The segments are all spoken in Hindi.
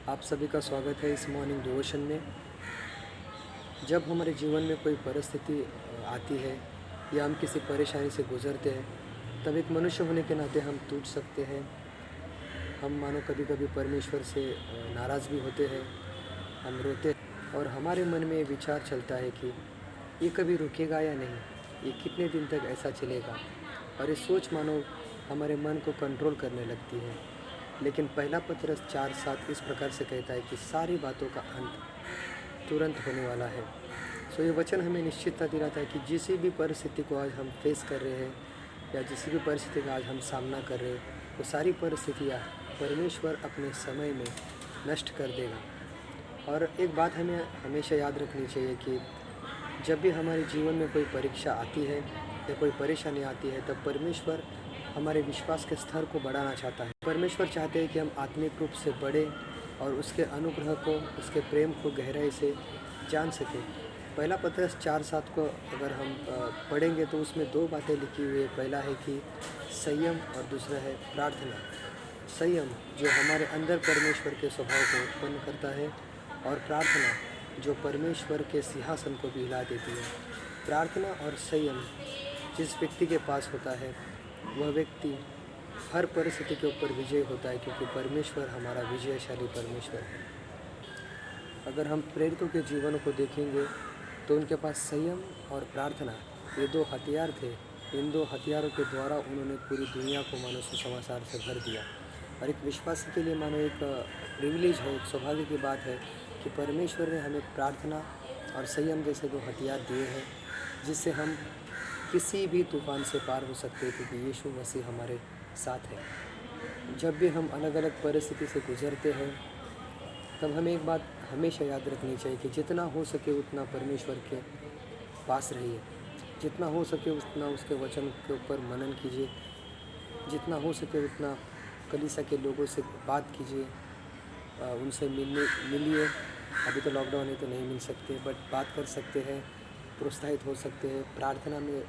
आप सभी का स्वागत है इस मॉर्निंग डिवोशन में। जब हमारे जीवन में कोई परिस्थिति आती है या हम किसी परेशानी से गुजरते हैं, तब एक मनुष्य होने के नाते हम टूट सकते हैं। हम मानो कभी कभी परमेश्वर से नाराज़ भी होते हैं, हम रोते हैं और हमारे मन में ये विचार चलता है कि ये कभी रुकेगा या नहीं, ये कितने दिन तक ऐसा चलेगा। और ये सोच मानो हमारे मन को कंट्रोल करने लगती है। लेकिन पहला पत्रस 4:7 इस प्रकार से कहता है कि सारी बातों का अंत तुरंत होने वाला है। ये वचन हमें निश्चितता दिलाता है कि जिस भी परिस्थिति को आज हम फेस कर रहे हैं या जिस भी परिस्थिति का आज हम सामना कर रहे हैं, वो सारी परिस्थितियाँ परमेश्वर अपने समय में नष्ट कर देगा। और एक बात हमें हमेशा याद रखनी चाहिए कि जब भी हमारे जीवन में कोई परीक्षा आती है या कोई परेशानी आती है, तब परमेश्वर हमारे विश्वास के स्तर को बढ़ाना चाहता है। परमेश्वर चाहते हैं कि हम आत्मिक रूप से बढ़ें और उसके अनुग्रह को, उसके प्रेम को गहराई से जान सकें। पहला पत्रस 4:7 को अगर हम पढ़ेंगे तो उसमें दो बातें लिखी हुई है। पहला है कि संयम और दूसरा है प्रार्थना। संयम जो हमारे अंदर परमेश्वर के स्वभाव को उत्पन्न करता है, और प्रार्थना जो परमेश्वर के सिंहासन को भी हिला देती है। प्रार्थना और संयम जिस व्यक्ति के पास होता है, वह व्यक्ति हर परिस्थिति के ऊपर विजय होता है, क्योंकि परमेश्वर हमारा विजयशाली परमेश्वर है। अगर हम प्रेरितों के जीवन को देखेंगे तो उनके पास संयम और प्रार्थना ये दो हथियार थे। इन दो हथियारों के द्वारा उन्होंने पूरी दुनिया को मानो सुसमाचार से भर दिया। और एक विश्वासी के लिए मानो एक प्रिविलेज है, एक सौभाग्य की बात है कि परमेश्वर ने हमें प्रार्थना और संयम जैसे दो हथियार दिए हैं, जिससे हम किसी भी तूफान से पार हो सकते हैं, क्योंकि यीशु मसीह हमारे साथ है। जब भी हम अलग अलग परिस्थिति से गुजरते हैं, तब हमें एक बात हमेशा याद रखनी चाहिए कि जितना हो सके उतना परमेश्वर के पास रहिए, जितना हो सके उतना उसके वचन के ऊपर मनन कीजिए, जितना हो सके उतना कलीसिया के लोगों से बात कीजिए, उनसे मिलिए। अभी तो लॉकडाउन है तो नहीं मिल सकते, बट बात कर सकते हैं, प्रोत्साहित हो सकते हैं, प्रार्थना में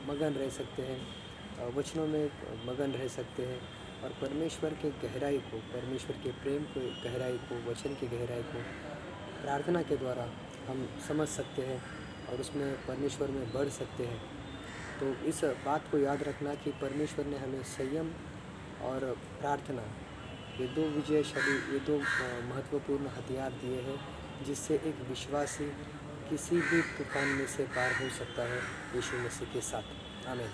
मगन रह सकते हैं, वचनों में मगन रह सकते हैं, और परमेश्वर के गहराई को, परमेश्वर के प्रेम को, गहराई को, वचन की गहराई को प्रार्थना के द्वारा हम समझ सकते हैं और उसमें परमेश्वर में बढ़ सकते हैं। तो इस बात को याद रखना कि परमेश्वर ने हमें संयम और प्रार्थना ये दो विजयशाली, ये दो महत्वपूर्ण हथियार दिए हैं, जिससे एक विश्वासी किसी भी तूफान में से पार हो सकता है यीशु मसीह के साथ। आमीन।